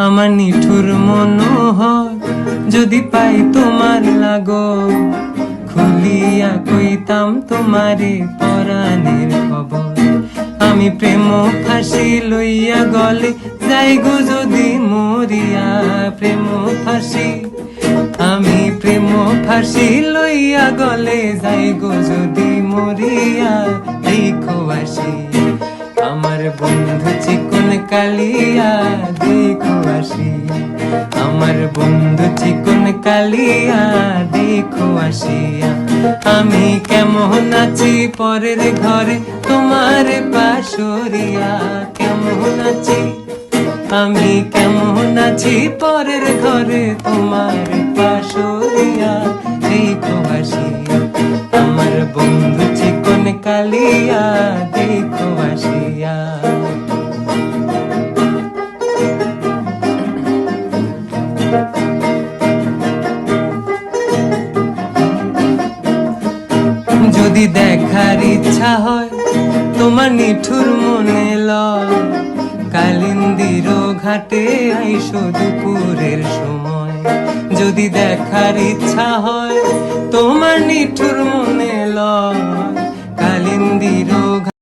আমার নিঠুর মনোহর যদি পাই তোমার লাগো, খুলিয়া কইতাম তোমারে পরাণের খবর। আমি প্রেম ফাঁসি লইয়া গলে যাই গো যদি মরিয়া, প্রেম ফাঁসি আমি প্রেম ফাঁসি লইয়া গলে যাই গো যদি মরিয়া। দেখো আসি আমার বন্ধু চিকন কালিয়া, দেখো আসি আমার বন্ধু চিকন কালিয়া, দেখো আসিয়া। আমি কেমন আছি পরের ঘরে তোমার পাশরিয়া, কেমন আছি আমি কেমন আছি পরের ঘরে তোমার পাশরিয়া। দেখো আসিয়া আমার বন্ধু চিকন কালিয়া, দেখো আসিয়া। যদি দেখার ইচ্ছা হয় তোমার নিঠুর মনে লয়, কালিন্দির ঘাটে আইসো দুপুরের সময়। যদি দেখার ইচ্ছা হয় তোমার নিঠুর মনে লয়, কালিন্দির